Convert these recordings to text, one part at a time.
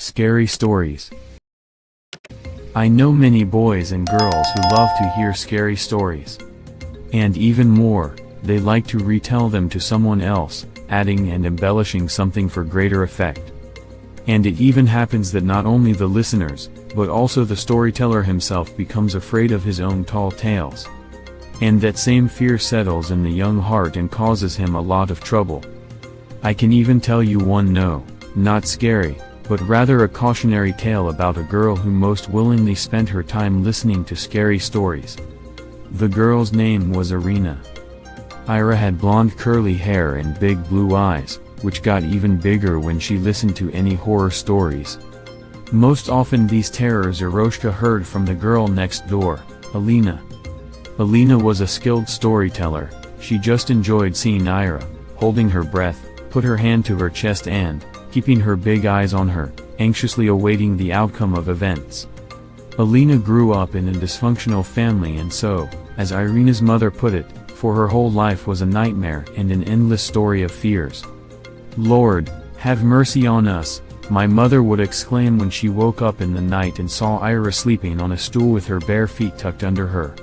Scary stories. I know many boys and girls who love to hear scary stories. And even more, they like to retell them to someone else, adding and embellishing something for greater effect. And it even happens that not only the listeners, but also the storyteller himself becomes afraid of his own tall tales. And that same fear settles in the young heart and causes him a lot of trouble. I can even tell you one not scary, but rather a cautionary tale about a girl who most willingly spent her time listening to scary stories. The girl's name was Irina. Ira had blonde curly hair and big blue eyes, which got even bigger when she listened to any horror stories. Most often these terrors Iroshka heard from the girl next door, Alina. Alina was a skilled storyteller. She just enjoyed seeing Ira, holding her breath, put her hand to her chest and, keeping her big eyes on her, anxiously awaiting the outcome of events. Alina grew up in a dysfunctional family and so, as Irina's mother put it, for her whole life was a nightmare and an endless story of fears. "Lord, have mercy on us," my mother would exclaim when she woke up in the night and saw Ira sleeping on a stool with her bare feet tucked under her.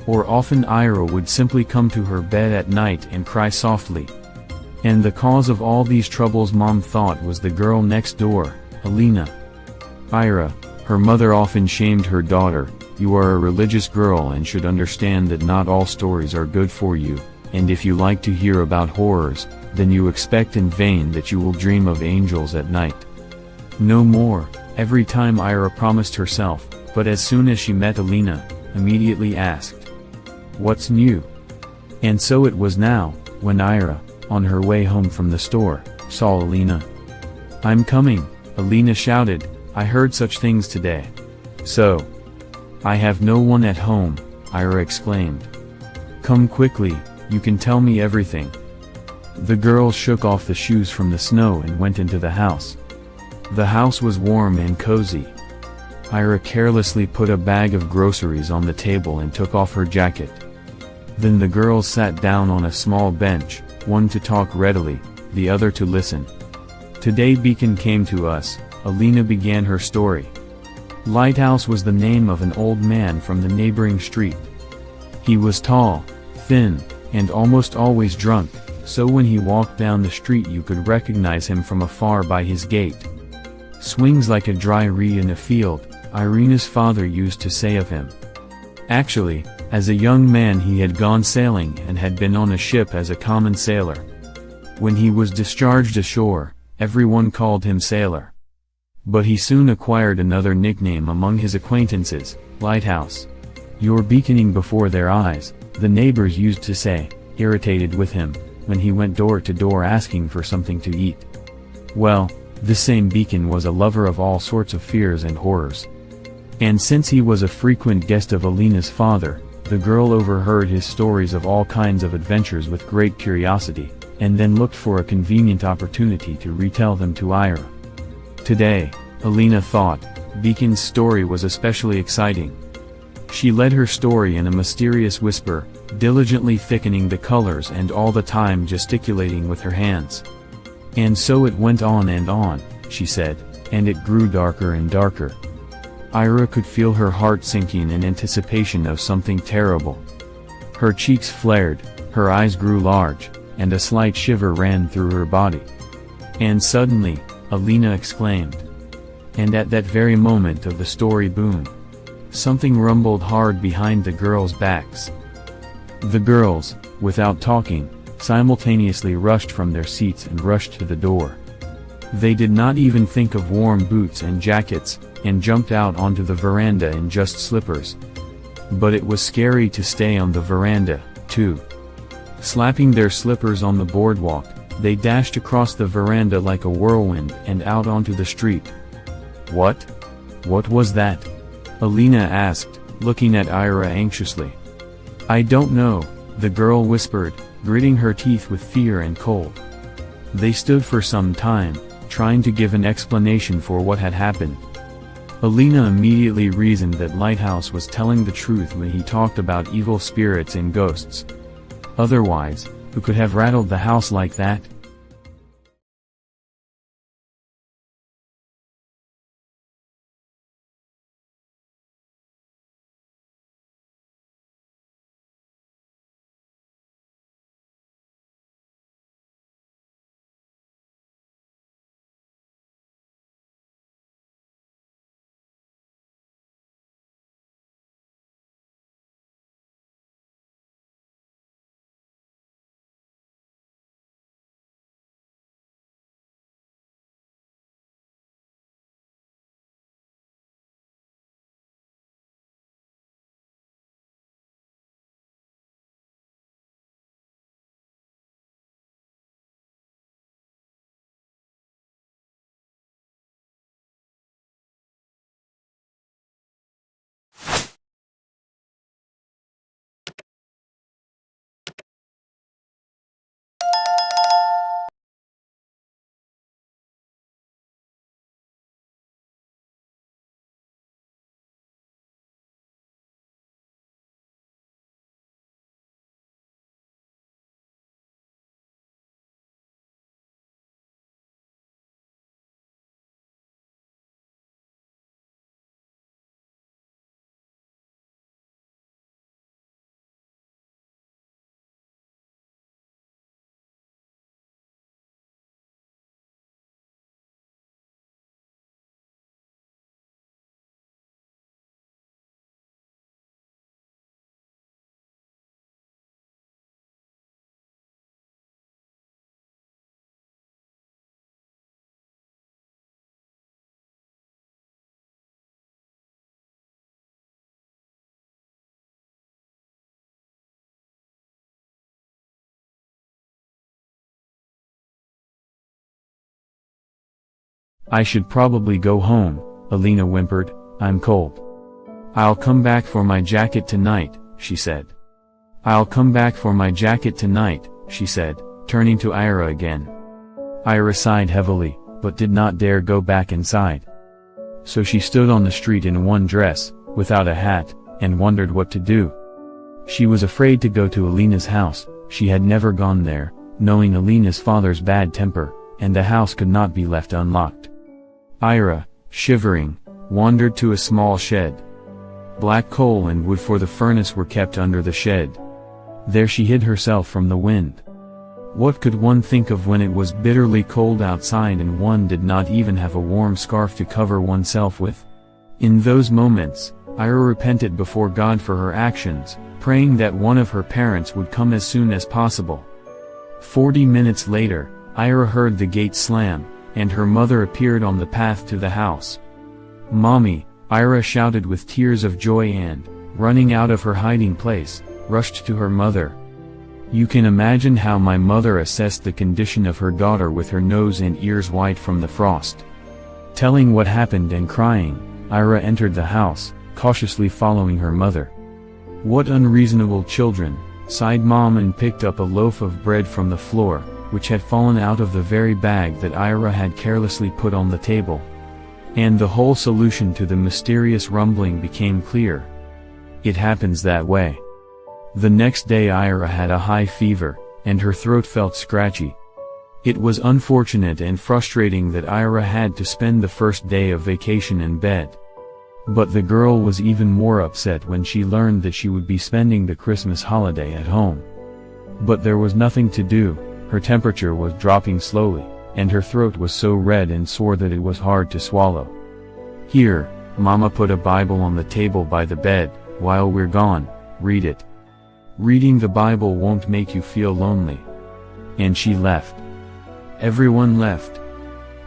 Or often Ira would simply come to her bed at night and cry softly. And the cause of all these troubles Mom thought was the girl next door, Alina. Ira, her mother often shamed her daughter, "You are a religious girl and should understand that not all stories are good for you, and if you like to hear about horrors, then you expect in vain that you will dream of angels at night." No more, every time Ira promised herself, but as soon as she met Alina, immediately asked, "What's new?" And so it was now, when Ira, on her way home from the store, saw Alina. "I'm coming," Alina shouted, "I heard such things today." "So? I have no one at home," Ira exclaimed. "Come quickly, you can tell me everything." The girl shook off the shoes from the snow and went into the house. The house was warm and cozy. Ira carelessly put a bag of groceries on the table and took off her jacket. Then the girls sat down on a small bench, one to talk readily, the other to listen. "Today Beacon came to us," Alina began her story. Lighthouse was the name of an old man from the neighboring street. He was tall, thin, and almost always drunk, so when he walked down the street you could recognize him from afar by his gait. "Swings like a dry reed in a field," Irina's father used to say of him. Actually, as a young man he had gone sailing and had been on a ship as a common sailor. When he was discharged ashore, everyone called him Sailor. But he soon acquired another nickname among his acquaintances, Lighthouse. "You're beaconing before their eyes," the neighbors used to say, irritated with him, when he went door to door asking for something to eat. Well, this same Beacon was a lover of all sorts of fears and horrors. And since he was a frequent guest of Alina's father, the girl overheard his stories of all kinds of adventures with great curiosity, and then looked for a convenient opportunity to retell them to Ira. Today, Alina thought, Beacon's story was especially exciting. She led her story in a mysterious whisper, diligently thickening the colors and all the time gesticulating with her hands. "And so it went on," she said, "and it grew darker and darker." Ira could feel her heart sinking in anticipation of something terrible. Her cheeks flared, her eyes grew large, and a slight shiver ran through her body. And suddenly, Alina exclaimed. And at that very moment of the story boom, something rumbled hard behind the girls' backs. The girls, without talking, simultaneously rushed from their seats and rushed to the door. They did not even think of warm boots and jackets, and jumped out onto the veranda in just slippers. But it was scary to stay on the veranda, too. Slapping their slippers on the boardwalk, they dashed across the veranda like a whirlwind and out onto the street. "What? What was that?" Alina asked, looking at Ira anxiously. "I don't know," the girl whispered, gritting her teeth with fear and cold. They stood for some time, trying to give an explanation for what had happened. Alina immediately reasoned that Lighthouse was telling the truth when he talked about evil spirits and ghosts. Otherwise, who could have rattled the house like that? I should probably go home, Alina whimpered. I'm cold. I'll come back for my jacket tonight, she said. I'll come back for my jacket tonight, she said, turning to Ira again. Ira sighed heavily, but did not dare go back inside. So she stood on the street in one dress, without a hat, and wondered what to do. She was afraid to go to Alina's house. She had never gone there, knowing Alina's father's bad temper, and the house could not be left unlocked. Ira, shivering, wandered to a small shed. Black coal and wood for the furnace were kept under the shed. There she hid herself from the wind. What could one think of when it was bitterly cold outside and one did not even have a warm scarf to cover oneself with? In those moments, Ira repented before God for her actions, praying that one of her parents would come as soon as possible. 40 minutes later, Ira heard the gate slam, and her mother appeared on the path to the house. "Mommy," Ira shouted with tears of joy and, running out of her hiding place, rushed to her mother. You can imagine how my mother assessed the condition of her daughter with her nose and ears white from the frost. Telling what happened and crying, Ira entered the house, cautiously following her mother. "What unreasonable children," sighed Mom and picked up a loaf of bread from the floor, which had fallen out of the very bag that Ira had carelessly put on the table. And the whole solution to the mysterious rumbling became clear. It happens that way. The next day Ira had a high fever, and her throat felt scratchy. It was unfortunate and frustrating that Ira had to spend the first day of vacation in bed. But the girl was even more upset when she learned that she would be spending the Christmas holiday at home. But there was nothing to do. Her temperature was dropping slowly, and her throat was so red and sore that it was hard to swallow. "Here, Mama put a Bible on the table by the bed. While we're gone, read it. Reading the Bible won't make you feel lonely." And she left. Everyone left.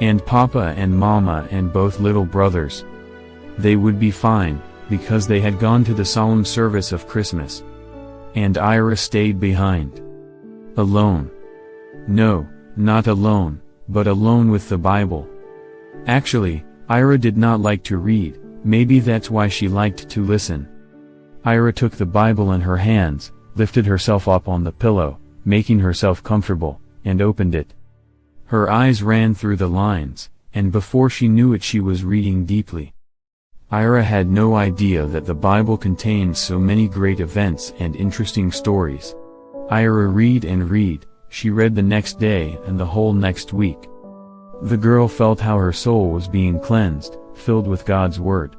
And Papa and Mama and both little brothers. They would be fine, because they had gone to the solemn service of Christmas. And Ira stayed behind. Alone. No, not alone, but alone with the Bible. Actually, Ira did not like to read, maybe that's why she liked to listen. Ira took the Bible in her hands, lifted herself up on the pillow, making herself comfortable, and opened it. Her eyes ran through the lines, and before she knew it she was reading deeply. Ira had no idea that the Bible contained so many great events and interesting stories. Ira read and read, she read the next day and the whole next week. The girl felt how her soul was being cleansed, filled with God's Word.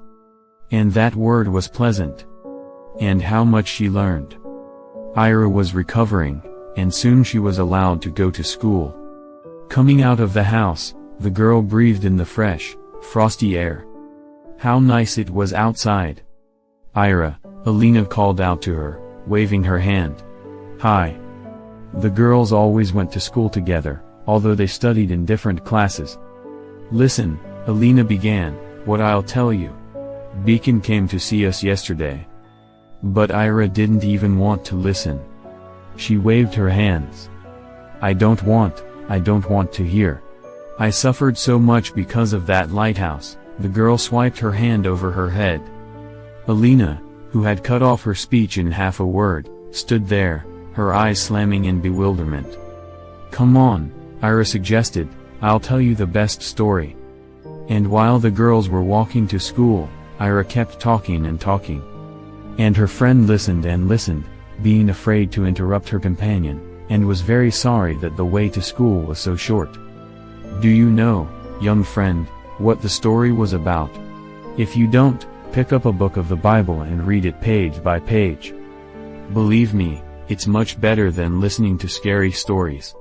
And that Word was pleasant. And how much she learned. Ira was recovering, and soon she was allowed to go to school. Coming out of the house, the girl breathed in the fresh, frosty air. How nice it was outside. "Ira," Alina called out to her, waving her hand. "Hi." The girls always went to school together, although they studied in different classes. "Listen," Alina began, "what I'll tell you. Beacon came to see us yesterday." But Ira didn't even want to listen. She waved her hands. I don't want to hear. I suffered so much because of that lighthouse." The girl swiped her hand over her head. Alina, who had cut off her speech in half a word, stood there, her eyes slamming in bewilderment. "Come on," Ira suggested, "I'll tell you the best story." And while the girls were walking to school, Ira kept talking and talking. And her friend listened and listened, being afraid to interrupt her companion, and was very sorry that the way to school was so short. "Do you know, young friend, what the story was about? If you don't, pick up a book of the Bible and read it page by page. Believe me, it's much better than listening to scary stories."